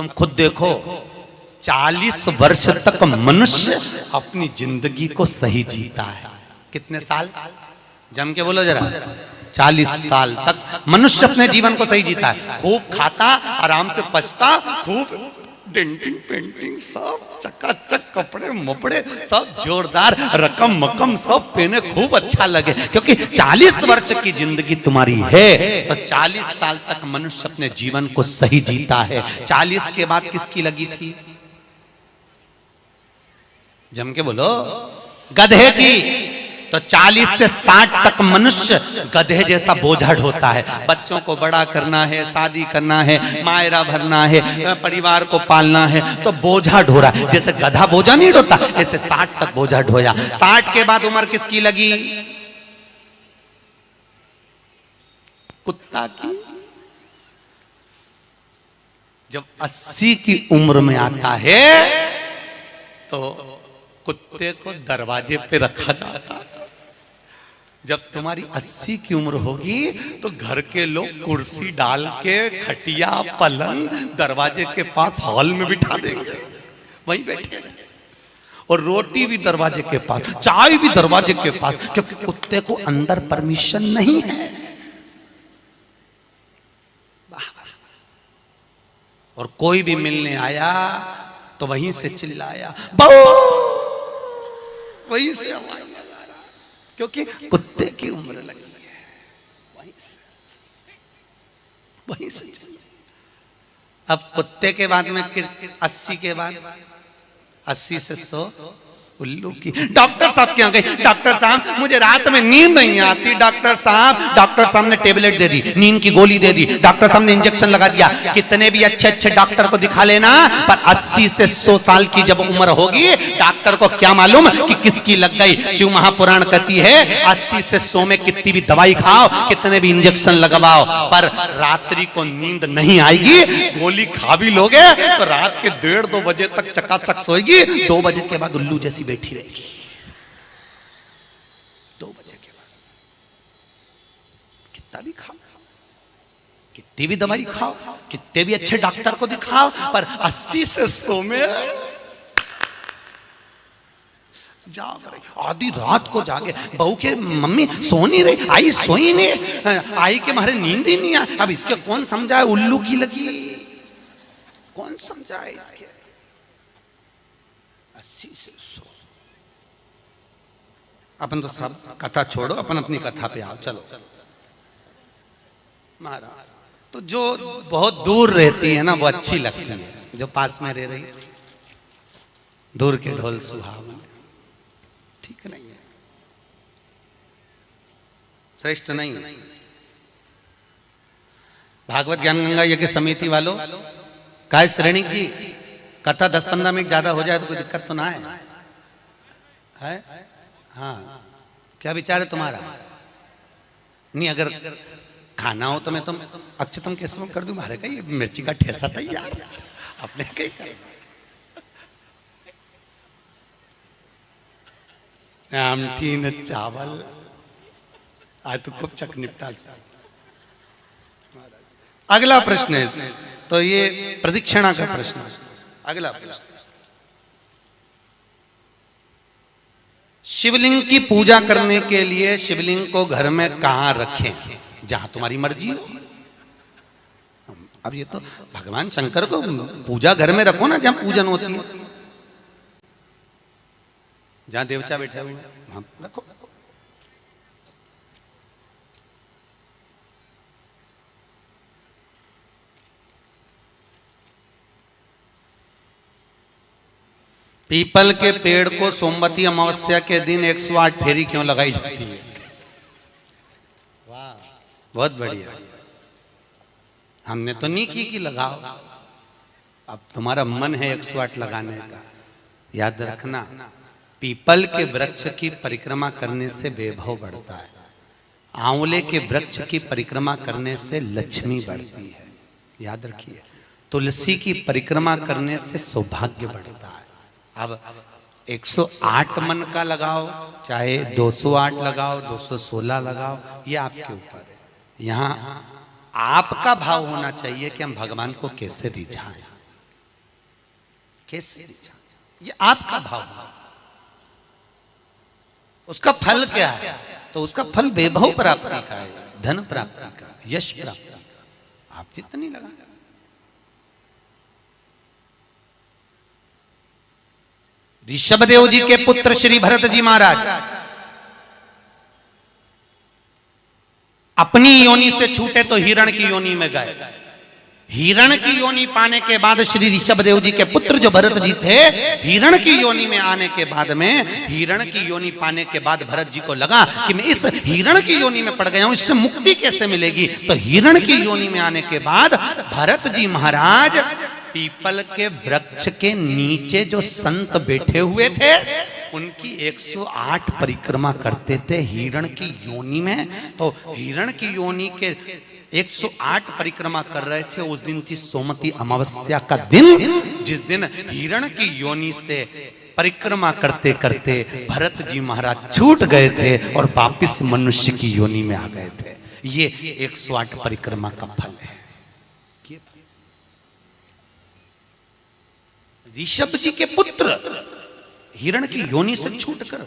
तुम खुद देखो 40 वर्ष तक मनुष्य अपनी जिंदगी को सही जीता है। कितने साल? जम के बोलो जरा। 40 साल तक मनुष्य अपने जीवन को सही जीता है। खूब खाता, आराम से पचता, खूब डेंटिंग पेंटिंग सब चकाचक, कपड़े मपड़े सब जोरदार, रकम मकम सब पहने, खूब अच्छा लगे, क्योंकि 40 वर्ष की जिंदगी तुम्हारी है तो 40 साल तक मनुष्य अपने जीवन को सही जीता है। 40 के बाद किसकी लगी थी? जम के बोलो। गधे की। तो 40 से 60 तक मनुष्य गधे जैसा बोझा ढोता है। बच्चों को बड़ा करना है, शादी करना है, मायरा भरना है, परिवार को पालना है, तो बोझा ढो रहा है। जैसे गधा बोझा नहीं ढोता, ऐसे 60 तक बोझा ढोया। 60 के बाद उम्र किसकी लगी? कुत्ता की। जब 80 की उम्र में आता है तो कुत्ते को दरवाजे पे रखा जाता है। जब तुम्हारी 80 की उम्र होगी तो घर के लोग कुर्सी डाल के, खटिया पलंग दरवाजे के पास हॉल में बिठा देंगे, वहीं बैठे, और रोटी भी दरवाजे के पास, चाय भी दरवाजे के पास, क्योंकि कुत्ते को अंदर परमिशन नहीं है। और कोई भी मिलने आया तो वहीं से चिल्लाया, वहीं से आवाज लगा रहा, क्योंकि कुत्ते की उम्र लगी है। वहीं से अब कुत्ते के बाद में 80 के बाद 80 से 100 उल्लू की। डॉक्टर साहब क्या गई? डॉक्टर साहब मुझे रात में नींद नहीं आती। डॉक्टर साहब ने टेबलेट दे दी, नींद की गोली दे दी, डॉक्टर साहब ने इंजेक्शन लगा दिया। कितने भी अच्छे अच्छे डॉक्टर को दिखा लेना, पर 80 से 100 साल की जब उम्र होगी, डॉक्टर को क्या मालूम कि किसकी लग गई। शिव महापुराण कहती है 80 से 100 में कितनी भी दवाई खाओ, कितने भी इंजेक्शन लगवाओ, पर रात्रि को नींद नहीं आएगी। गोली खा भी लोगे तो रात के 1:30-2 बजे तक चकाचक सोएगी, 2 बजे के बाद उल्लू जैसी बैठी रहेगी। 2 बजे के बाद कितना भी खाओ, कितनी भी दवाई खाओ, कितने भी अच्छे डॉक्टर को दिखाओ, पर 80 से 100 में जाग रही। आधी रात को जागे, बहू के मम्मी सो नहीं रही, आई सोई नहीं, आई के मारे नींद ही नहीं आई। अब इसके कौन समझाए? उल्लू की लगी, कौन समझाए इसके? 80 से 100। अपन तो सब कथा छोड़ो, अपन अपनी कथा पे आओ। चलो महाराज, तो जो बहुत दूर रहती है ना वो अच्छी लगती है, जो पास में रह रही दूर के ढोल सुहावन, ठीक नहीं है, श्रेष्ठ नहीं। भागवत ज्ञान गंगा यज्ञ समिति वालों, काय श्रेणी की कथा 10-15 मिनट ज्यादा हो जाए तो कोई दिक्कत तो ना है? हाँ, क्या विचार है तुम्हारा? नहीं, अगर खाना हो तो मैं तुम अक्षतम किस्म कर दूं, मारे का ये मिर्ची का ठेसा तैयार अपने कहीं। आमटी न चावल, आज तो खूब चक निपटा। अगला प्रश्न है, तो ये प्रदक्षिणा का प्रश्न है। अगला प्रश्न, शिवलिंग की पूजा करने के लिए शिवलिंग को घर में कहां रखें? जहां तुम्हारी मर्जी हो। अब ये तो भगवान शंकर को पूजा घर में रखो ना, जहां पूजन होती है, जहां देवता बैठे हुए वहां रखो। पीपल के पेड़ को सोमवती अमावस्या के दिन 108 फेरी क्यों लगाई जाती है? वाह, बहुत बढ़िया। हमने तो नहीं की लगाओ, अब तुम्हारा मन है 108 लगाने का। याद रखना, पीपल के वृक्ष की परिक्रमा करने से वैभव बढ़ता है, आंवले के वृक्ष की परिक्रमा करने से लक्ष्मी बढ़ती है। याद रखिए, तुलसी की परिक्रमा करने से सौभाग्य बढ़ता है। अब 108 मन का लगाओ, चाहे 208 लगाओ, 216 लगाओ, ये आपके ऊपर है। यहाँ आपका भाव होना चाहिए कि हम भगवान को कैसे रिझाएं। कैसे रिचार्ज? ये आपका भाव है। उसका फल क्या है? तो उसका फल वैभव प्राप्ति का है, धन प्राप्ति का, यश प्राप्ति का। आप जितनी लगा, ऋषभदेव जी के पुत्र श्री भरत जी महाराज अपनी योनि से छूटे तो हिरण की योनि में गए। हिरण की योनि पाने के बाद श्री ऋषभदेव जी के पुत्र जो भरत जी थे, हिरण की योनि में आने के बाद में, हिरण की योनि पाने के बाद भरत जी को लगा कि मैं इस हिरण की योनि में पड़ गया हूं, इससे मुक्ति कैसे मिलेगी? तो हिरण की योनि में आने के बाद भरत जी महाराज पीपल के वृक्ष के नीचे जो संत बैठे हुए थे उनकी 108 परिक्रमा करते थे हिरण की योनि में। तो हिरण की योनि के 108 परिक्रमा कर रहे थे। उस दिन थी सोमती अमावस्या का दिन, जिस दिन हिरण की योनि से परिक्रमा करते करते भरत जी महाराज छूट गए थे और वापिस मनुष्य की योनि में आ गए थे। ये 108 परिक्रमा का फल है। ऋषभ जी के पुत्र हिरण की योनि से छूटकर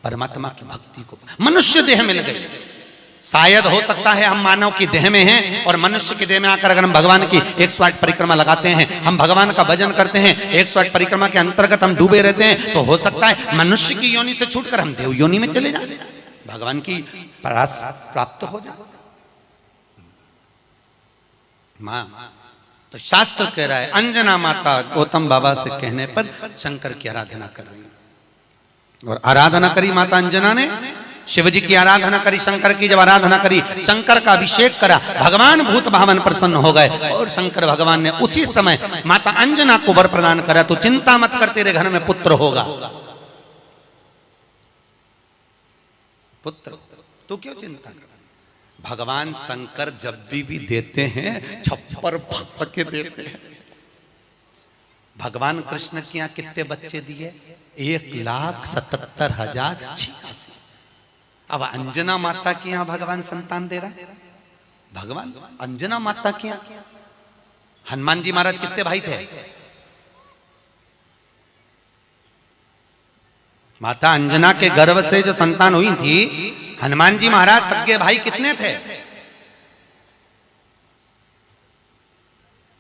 परमात्मा की भक्ति को मनुष्य देह मिल गई। शायद हो सकता है हम मानव की देह में हैं और मनुष्य की देह में आकर अगर हम भगवान की 108 परिक्रमा लगाते हैं, हम भगवान का भजन करते हैं, 108 परिक्रमा के अंतर्गत हम डूबे रहते हैं, तो हो सकता है मनुष्य की योनि से छूटकर हम देव योनि में चले जाए, भगवान की परास प्राप्त हो जाए। मां तो शास्त्र कह रहा है, अंजना माता गौतम बाबा से कहने पर शंकर की आराधना कर रही है। और आराधना करी माता अंजना ने, शिव जी की आराधना करी, शंकर की जब आराधना करी, शंकर का अभिषेक करा, भगवान भूत भावन प्रसन्न हो गए और शंकर भगवान ने उसी समय माता अंजना को वर प्रदान करा, तो चिंता मत कर, तेरे घर में पुत्र होगा। पुत्र, तू क्यों चिंता कर? भगवान शंकर जब भी देते हैं छप्पर फाड़ के देते हैं। भगवान कृष्ण के यहाँ कितने बच्चे दिए? 1,77,086। अब अंजना माता के यहाँ भगवान संतान दे रहा है। भगवान अंजना माता के यहाँ हनुमान जी महाराज कितने भाई थे? माता अंजना के गर्भ से जो संतान हुई थी, हनुमान जी महाराज सगे भाई कितने थे?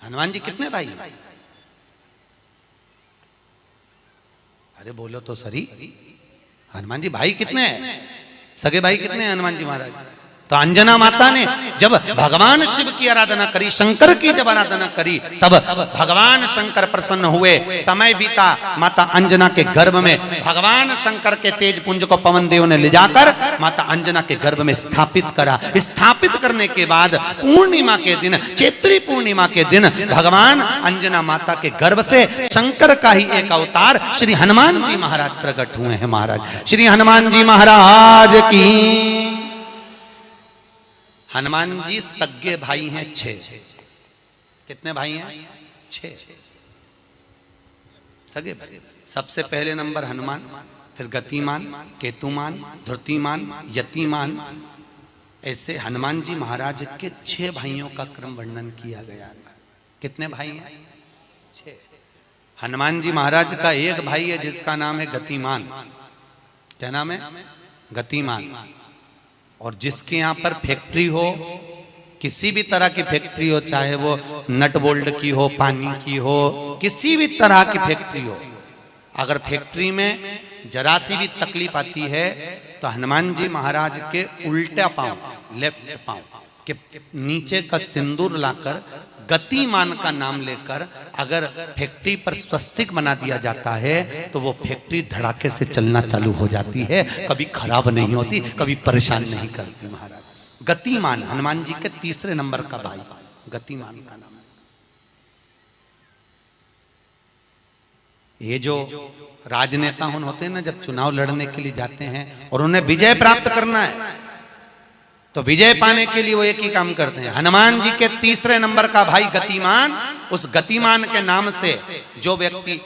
हनुमान जी कितने भाई? अरे बोलो तो सही, हनुमान जी भाई कितने हैं? सगे भाई कितने हैं हनुमान जी महाराज? तो अंजना माता ने जब भगवान शिव की आराधना करी, शंकर की जब आराधना करी, तब भगवान शंकर प्रसन्न हुए। समय बीता, माता अंजना के गर्भ में भगवान शंकर के तेज पुंज को पवन देव ने ले जाकर माता अंजना के गर्भ में स्थापित करा। स्थापित करने के बाद पूर्णिमा के दिन, चैत्री पूर्णिमा के दिन, भगवान अंजना माता के गर्भ से शंकर का ही एक अवतार श्री हनुमान जी महाराज प्रकट हुए हैं। महाराज श्री हनुमान जी महाराज की। हनुमान जी सगे भाई हैं 6। कितने भाई हैं? 6 सगे भाई। सबसे पहले नंबर हनुमान, फिर गतिमान, केतुमान, धृतिमान, यतिमान, ऐसे हनुमान जी महाराज के 6 भाइयों का क्रम वर्णन किया गया। कितने भाई हैं? 6। हनुमान जी महाराज का एक भाई है जिसका नाम है गतिमान। क्या नाम है? गतिमान। और जिसके यहाँ पर फैक्ट्री हो, किसी भी तरह की फैक्ट्री हो, चाहे वो नट बोल्ट की हो, पानी की हो, किसी भी तरह की फैक्ट्री हो, अगर फैक्ट्री में जरा सी भी तकलीफ आती है तो हनुमान जी महाराज के उल्टा पांव, लेफ्ट पांव के नीचे का सिंदूर लाकर गतिमान का नाम लेकर अगर फैक्ट्री पर स्वस्तिक बना दिया जाता है तो वो फैक्ट्री धड़ाके से चलना चालू हो जाती है, कभी खराब नहीं होती, कभी परेशान नहीं करती। महाराज गतिमान हनुमान जी के 3रे नंबर का भाई, गतिमान का नाम। ये जो राजनेता होते हैं ना, जब चुनाव लड़ने के लिए जाते हैं और उन्हें विजय प्राप्त करना है तो विजय पाने के लिए वो एक ही काम करते हैं। हनुमान जी के 3रे नंबर का भाई गतिमान, उस गतिमान के नाम से जो व्यक्ति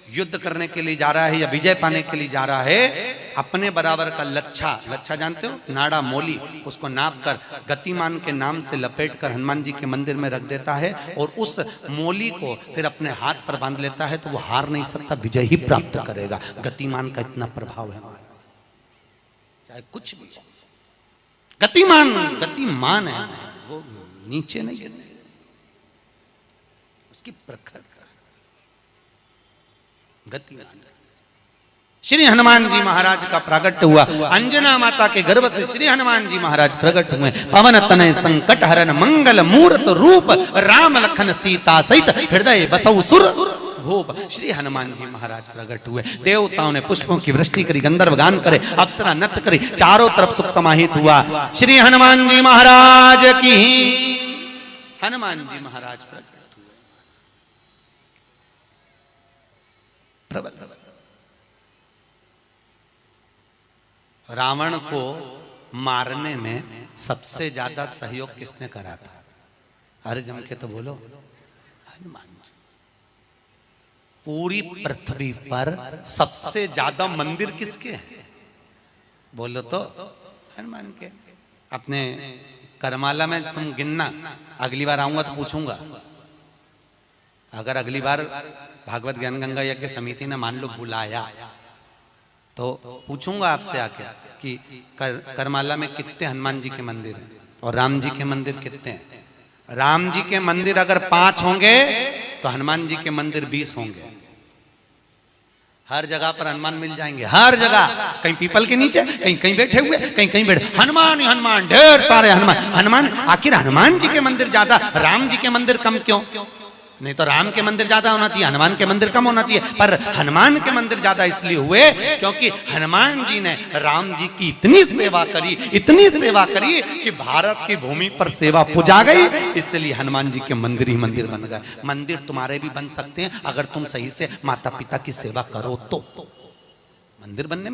युद्ध करने के लिए जा रहा है या विजय पाने के लिए जा रहा है अपने बराबर का लच्छा, लच्छा जानते हो, नाड़ा मोली, उसको नाप कर गतिमान के नाम से लपेट कर हनुमान जी के मंदिर में रख देता है और उस मोली को फिर अपने हाथ पर बांध लेता है, तो वो हार नहीं सकता, विजय ही प्राप्त करेगा। गतिमान का इतना प्रभाव है हमारा, चाहे कुछ भी। गतिमान गतिमान है, वो नीचे नहीं गिरने, उसकी प्रखरता गतिमान। श्री हनुमान जी महाराज का प्रागट्य हुआ, अंजना माता के गर्भ से श्री हनुमान जी महाराज प्रकट हुए। पवन तनय संकट हरन मंगल मूर्त रूप, राम लखन सीता सहित हृदय बसौ सुर भूप। श्री हनुमान जी महाराज प्रकट हुए, देवताओं ने पुष्पों की वृष्टि करी, गंधर्व गान करे, अप्सरा नृत्य करी, चारों तरफ सुख समाहित हुआ। श्री हनुमान जी महाराज की, हनुमान जी महाराज प्रकट हुए, प्रबल। रावण को मारने में सबसे ज्यादा सहयोग किसने करा था? अरे जम के तो बोलो, हनुमान जी। पूरी पृथ्वी पर सबसे ज्यादा मंदिर किसके हैं? बोलो तो हनुमान के। अपने करमाला में तुम गिनना, अगली बार आऊंगा तो पूछूंगा। अगर अगली बार भागवत ज्ञान गंगा यज्ञ समिति ने मान लो बुलाया, तो पूछूंगा आपसे आके कि करमाला में कितने हनुमान जी के मंदिर हैं और राम जी के मंदिर कितने हैं। राम जी के मंदिर अगर 5 होंगे तो हनुमान जी के मंदिर 20 होंगे। हर जगह पर हनुमान मिल जाएंगे, हर जगह, कहीं पीपल के नीचे, कहीं कहीं बैठे हुए, कहीं कहीं बैठे, हनुमान ही हनुमान, ढेर सारे हनुमान। हनुमान, आखिर हनुमान जी के मंदिर ज्यादा, राम जी के मंदिर कम क्यों? नहीं तो राम के मंदिर ज्यादा होना चाहिए, हनुमान के मंदिर कम होना चाहिए, पर हनुमान के मंदिर ज्यादा इसलिए हुए क्योंकि हनुमान जी ने राम जी की इतनी सेवा करी, इतनी सेवा करी कि भारत की भूमि पर सेवा पुजा गई, इसलिए हनुमान जी के मंदिर ही मंदिर बन गए। मंदिर तुम्हारे भी बन सकते हैं अगर तुम सही से माता पिता की सेवा करो तो। मंदिर बनने में